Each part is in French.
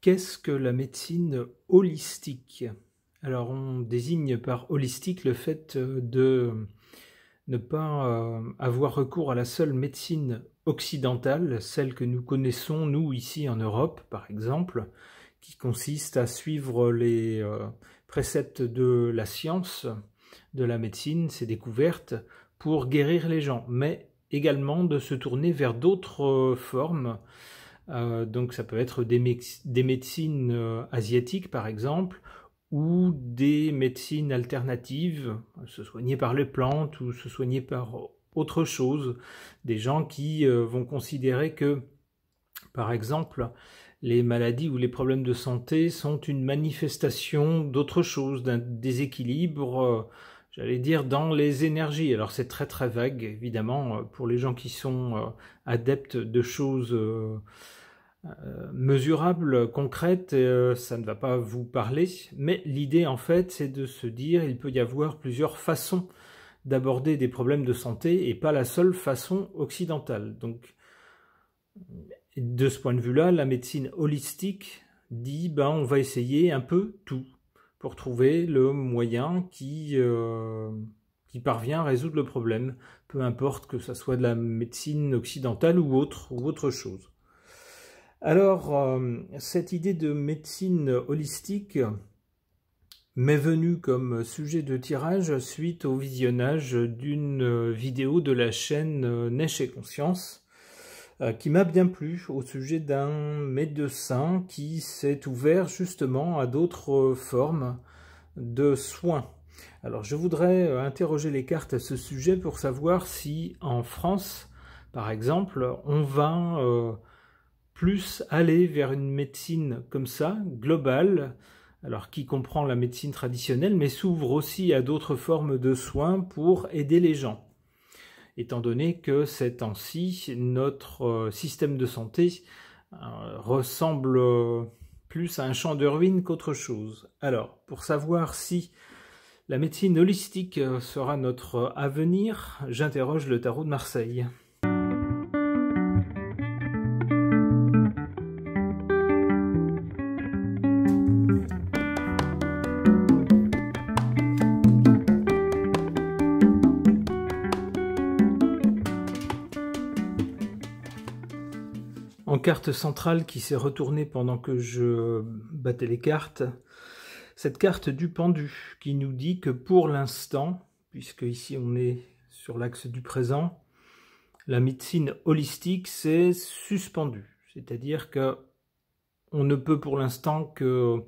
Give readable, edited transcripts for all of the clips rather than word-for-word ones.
Qu'est-ce que la médecine holistique? Alors, on désigne par holistique le fait de ne pas avoir recours à la seule médecine occidentale, celle que nous connaissons, nous, ici en Europe, par exemple, qui consiste à suivre les préceptes de la science, de la médecine, ses découvertes, pour guérir les gens, mais également de se tourner vers d'autres formes. Donc ça peut être des médecines asiatiques par exemple, ou des médecines alternatives, se soigner par les plantes ou se soigner par autre chose. Des gens qui vont considérer que, par exemple, les maladies ou les problèmes de santé sont une manifestation d'autre chose, d'un déséquilibre, j'allais dire, dans les énergies. Alors c'est très très vague, évidemment, pour les gens qui sont adeptes de choses mesurables, concrètes, ça ne va pas vous parler, mais l'idée en fait c'est de se dire il peut y avoir plusieurs façons d'aborder des problèmes de santé et pas la seule façon occidentale. Donc de ce point de vue-là, la médecine holistique dit on va essayer un peu tout pour trouver le moyen qui parvient à résoudre le problème, peu importe que ça soit de la médecine occidentale ou autre chose. Alors, cette idée de médecine holistique m'est venue comme sujet de tirage suite au visionnage d'une vidéo de la chaîne Neige et Conscience qui m'a bien plu au sujet d'un médecin qui s'est ouvert justement à d'autres formes de soins. Alors, je voudrais interroger les cartes à ce sujet pour savoir si en France, par exemple, on va plus aller vers une médecine comme ça, globale, alors qui comprend la médecine traditionnelle, mais s'ouvre aussi à d'autres formes de soins pour aider les gens. Étant donné que ces temps-ci, notre système de santé ressemble plus à un champ de ruines qu'autre chose. Alors, pour savoir si la médecine holistique sera notre avenir, j'interroge le tarot de Marseille. En carte centrale qui s'est retournée pendant que je battais les cartes, cette carte du pendu qui nous dit que pour l'instant, puisque ici on est sur l'axe du présent, la médecine holistique s'est suspendue. C'est-à-dire que on ne peut pour l'instant que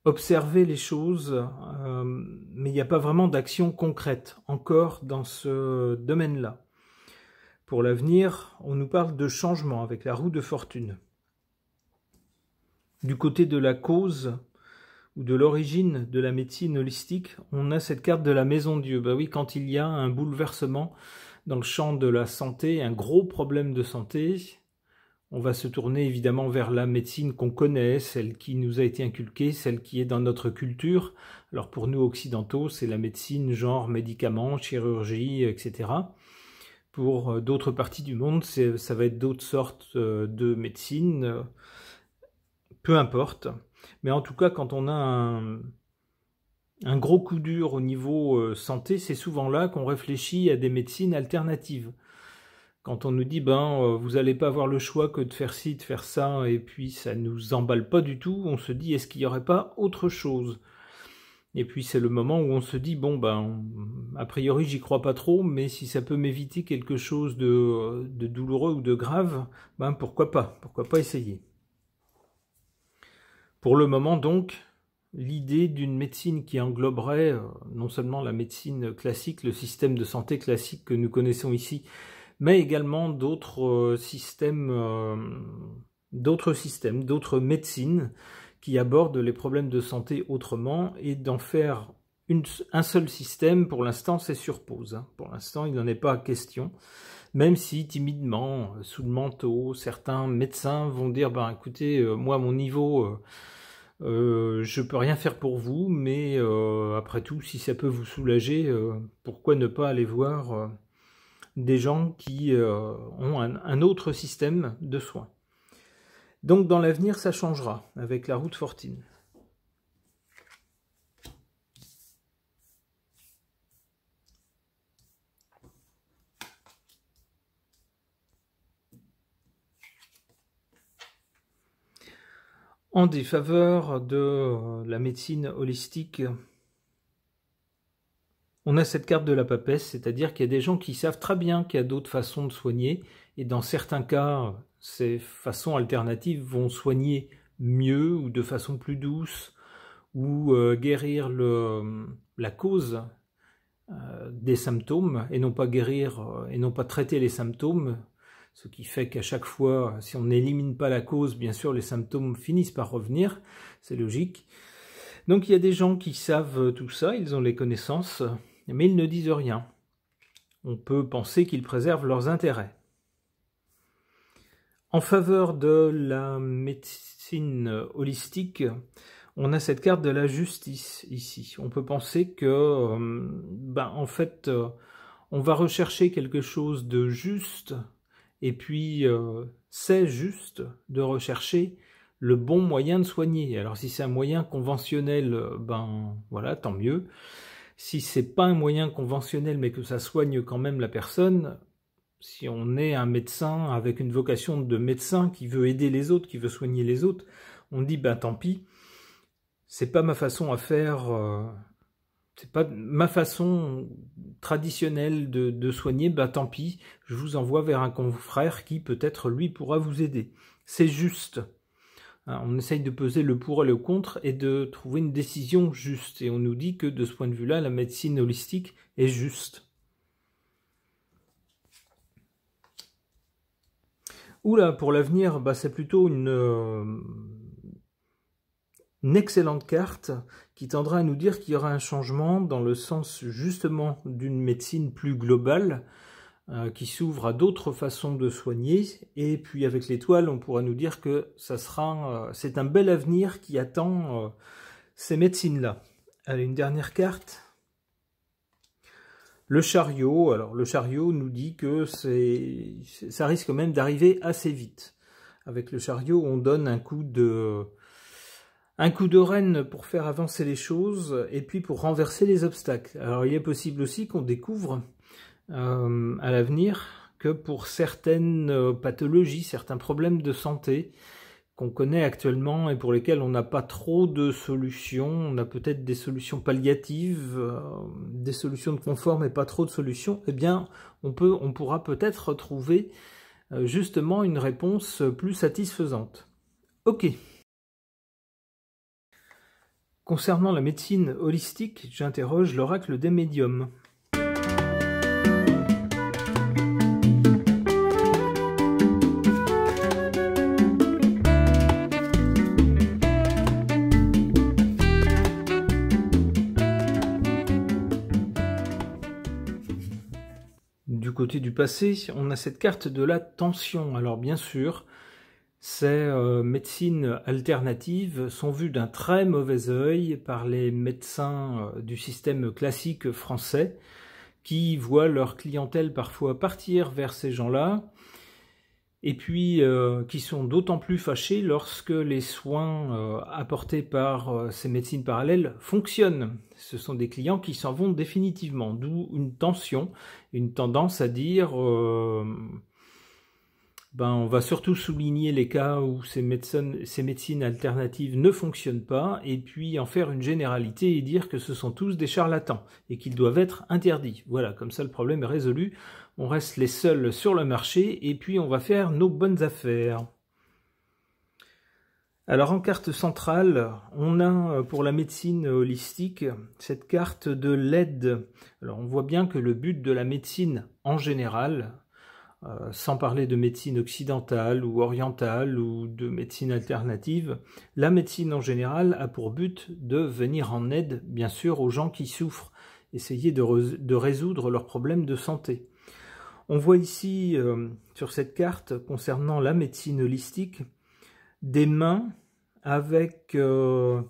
observer les choses, mais il n'y a pas vraiment d'action concrète encore dans ce domaine-là. Pour l'avenir, on nous parle de changement avec la roue de fortune. Du côté de la cause ou de l'origine de la médecine holistique, on a cette carte de la maison Dieu. Oui, quand il y a un bouleversement dans le champ de la santé, un gros problème de santé, on va se tourner évidemment vers la médecine qu'on connaît, celle qui nous a été inculquée, celle qui est dans notre culture. Alors pour nous occidentaux, c'est la médecine genre médicaments, chirurgie, etc. Pour d'autres parties du monde, ça va être d'autres sortes de médecine, peu importe. Mais en tout cas, quand on a un gros coup dur au niveau santé, c'est souvent là qu'on réfléchit à des médecines alternatives. Quand on nous dit, vous n'allez pas avoir le choix que de faire ci, de faire ça, et puis ça ne nous emballe pas du tout, on se dit, est-ce qu'il n'y aurait pas autre chose ? Et puis c'est le moment où on se dit, a priori j'y crois pas trop, mais si ça peut m'éviter quelque chose de douloureux ou de grave, pourquoi pas essayer. Pour le moment donc, l'idée d'une médecine qui engloberait non seulement la médecine classique, le système de santé classique que nous connaissons ici, mais également d'autres systèmes, d'autres médecines, qui aborde les problèmes de santé autrement, et d'en faire un seul système, pour l'instant, c'est sur pause. Pour l'instant, il n'en est pas question, même si timidement, sous le manteau, certains médecins vont dire, écoutez, moi, à mon niveau, je peux rien faire pour vous, mais après tout, si ça peut vous soulager, pourquoi ne pas aller voir des gens qui ont un autre système de soins. Donc dans l'avenir, ça changera avec la route Fortune. En défaveur de la médecine holistique, on a cette carte de la papesse, c'est-à-dire qu'il y a des gens qui savent très bien qu'il y a d'autres façons de soigner, et dans certains cas, ces façons alternatives vont soigner mieux ou de façon plus douce, ou guérir la cause des symptômes, et non pas guérir, et non pas traiter les symptômes, ce qui fait qu'à chaque fois, si on n'élimine pas la cause, bien sûr, les symptômes finissent par revenir, c'est logique. Donc il y a des gens qui savent tout ça, ils ont les connaissances, mais ils ne disent rien. On peut penser qu'ils préservent leurs intérêts. En faveur de la médecine holistique, on a cette carte de la justice ici. On peut penser que, en fait, on va rechercher quelque chose de juste, et puis c'est juste de rechercher le bon moyen de soigner. Alors si c'est un moyen conventionnel, voilà, tant mieux. Si c'est pas un moyen conventionnel, mais que ça soigne quand même la personne, si on est un médecin avec une vocation de médecin qui veut aider les autres, qui veut soigner les autres, on dit tant pis, c'est pas ma façon à faire, c'est pas ma façon traditionnelle de soigner, tant pis, je vous envoie vers un confrère qui peut-être lui pourra vous aider. C'est juste. On essaye de peser le pour et le contre et de trouver une décision juste. Et on nous dit que de ce point de vue-là, la médecine holistique est juste. Oula, pour l'avenir, c'est plutôt une excellente carte qui tendra à nous dire qu'il y aura un changement dans le sens justement d'une médecine plus globale, qui s'ouvre à d'autres façons de soigner, et puis avec l'étoile on pourra nous dire que ça sera, c'est un bel avenir qui attend ces médecines-là. Allez, une dernière carte. Le chariot. Alors le chariot nous dit que ça risque même d'arriver assez vite. Avec le chariot on donne un coup de rêne pour faire avancer les choses, et puis pour renverser les obstacles. Alors il est possible aussi qu'on découvre à l'avenir que pour certaines pathologies, certains problèmes de santé qu'on connaît actuellement et pour lesquels on n'a pas trop de solutions, on a peut-être des solutions palliatives, des solutions de confort mais pas trop de solutions, eh bien on pourra peut-être trouver justement une réponse plus satisfaisante. Ok. Concernant la médecine holistique, j'interroge l'oracle des médiums. Du côté du passé, on a cette carte de la tension. Alors bien sûr, ces médecines alternatives sont vues d'un très mauvais œil par les médecins du système classique français, qui voient leur clientèle parfois partir vers ces gens-là, et puis qui sont d'autant plus fâchés lorsque les soins apportés par ces médecines parallèles fonctionnent. Ce sont des clients qui s'en vont définitivement, d'où une tension, une tendance à dire on va surtout souligner les cas où ces médecines alternatives ne fonctionnent pas, et puis en faire une généralité et dire que ce sont tous des charlatans et qu'ils doivent être interdits. Voilà, comme ça le problème est résolu. On reste les seuls sur le marché et puis on va faire nos bonnes affaires. Alors en carte centrale, on a pour la médecine holistique cette carte de l'aide. Alors on voit bien que le but de la médecine en général, sans parler de médecine occidentale ou orientale ou de médecine alternative, la médecine en général a pour but de venir en aide, bien sûr, aux gens qui souffrent, essayer de résoudre leurs problèmes de santé. On voit ici, sur cette carte, concernant la médecine holistique, des mains avec, on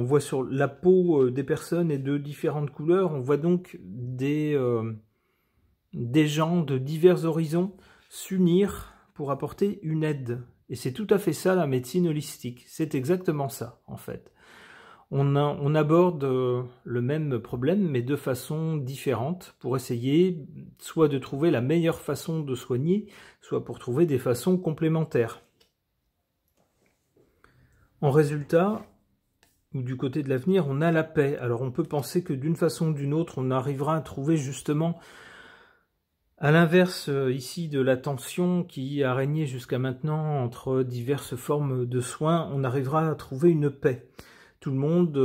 voit sur la peau des personnes et de différentes couleurs, on voit donc des gens de divers horizons s'unir pour apporter une aide. Et c'est tout à fait ça la médecine holistique, c'est exactement ça en fait. On aborde le même problème mais de façon différente pour essayer soit de trouver la meilleure façon de soigner, soit pour trouver des façons complémentaires. En résultat, ou du côté de l'avenir, on a la paix. Alors on peut penser que d'une façon ou d'une autre, on arrivera à trouver justement, à l'inverse ici de la tension qui a régné jusqu'à maintenant entre diverses formes de soins, on arrivera à trouver une paix. Tout le monde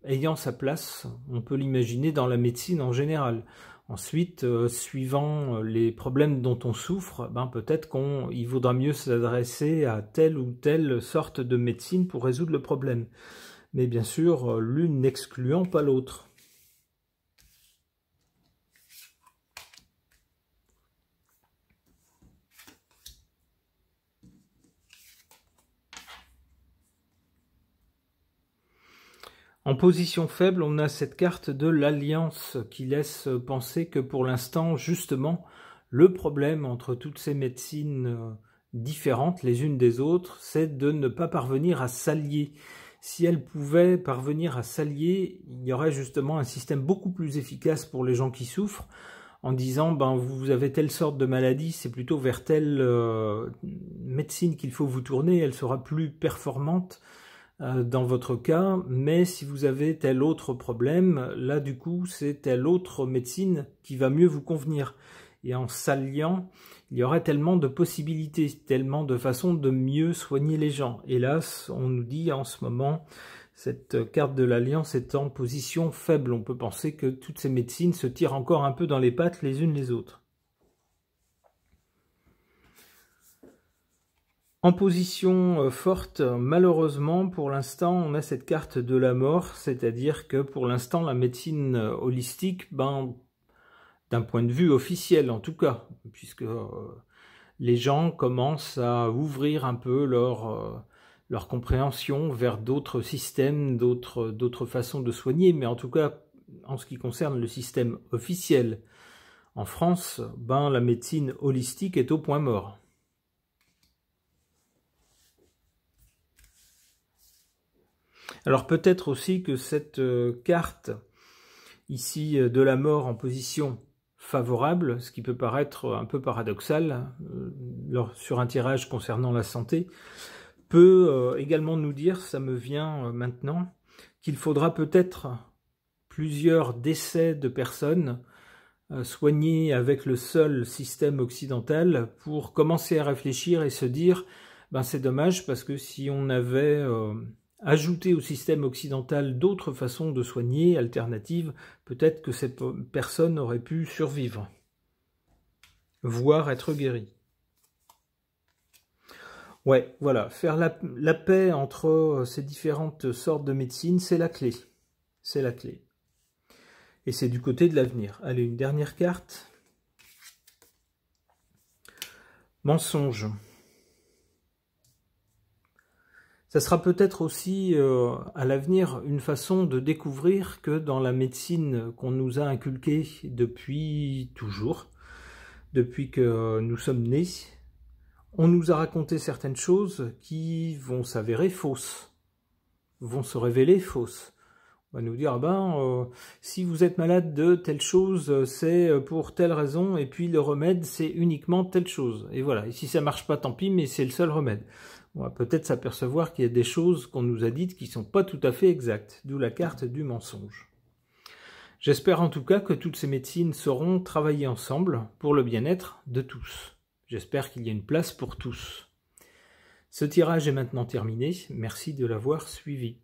ayant sa place, on peut l'imaginer dans la médecine en général. Ensuite, suivant les problèmes dont on souffre, peut-être qu'il vaudra mieux s'adresser à telle ou telle sorte de médecine pour résoudre le problème. Mais bien sûr, l'une n'excluant pas l'autre. En position faible, on a cette carte de l'Alliance qui laisse penser que pour l'instant, justement, le problème entre toutes ces médecines différentes les unes des autres, c'est de ne pas parvenir à s'allier. Si elles pouvaient parvenir à s'allier, il y aurait justement un système beaucoup plus efficace pour les gens qui souffrent, en disant vous avez telle sorte de maladie, c'est plutôt vers telle médecine qu'il faut vous tourner, elle sera plus performante dans votre cas, mais si vous avez tel autre problème, là du coup c'est telle autre médecine qui va mieux vous convenir. Et en s'alliant, il y aurait tellement de possibilités, tellement de façons de mieux soigner les gens. Hélas, on nous dit en ce moment, cette carte de l'Alliance est en position faible. On peut penser que toutes ces médecines se tirent encore un peu dans les pattes les unes les autres. En position forte, malheureusement, pour l'instant, on a cette carte de la mort, c'est-à-dire que pour l'instant, la médecine holistique, d'un point de vue officiel en tout cas, puisque les gens commencent à ouvrir un peu leur compréhension vers d'autres systèmes, d'autres façons de soigner, mais en tout cas, en ce qui concerne le système officiel, en France, la médecine holistique est au point mort. Alors peut-être aussi que cette carte ici de la mort en position favorable, ce qui peut paraître un peu paradoxal sur un tirage concernant la santé, peut également nous dire, ça me vient maintenant, qu'il faudra peut-être plusieurs décès de personnes soignées avec le seul système occidental pour commencer à réfléchir et se dire c'est dommage parce que si on avait ajouter au système occidental d'autres façons de soigner, alternatives, peut-être que cette personne aurait pu survivre, voire être guérie. Ouais, voilà, faire la paix entre ces différentes sortes de médecine, c'est la clé. C'est la clé. Et c'est du côté de l'avenir. Allez, une dernière carte. Mensonge. Ça sera peut-être aussi à l'avenir une façon de découvrir que dans la médecine qu'on nous a inculquée depuis toujours, depuis que nous sommes nés, on nous a raconté certaines choses qui vont s'avérer fausses, vont se révéler fausses. On va nous dire, si vous êtes malade de telle chose, c'est pour telle raison, et puis le remède, c'est uniquement telle chose. Et voilà, et si ça marche pas, tant pis, mais c'est le seul remède. On va peut-être s'apercevoir qu'il y a des choses qu'on nous a dites qui ne sont pas tout à fait exactes, d'où la carte du mensonge. J'espère en tout cas que toutes ces médecines sauront travailler ensemble pour le bien-être de tous. J'espère qu'il y a une place pour tous. Ce tirage est maintenant terminé, merci de l'avoir suivi.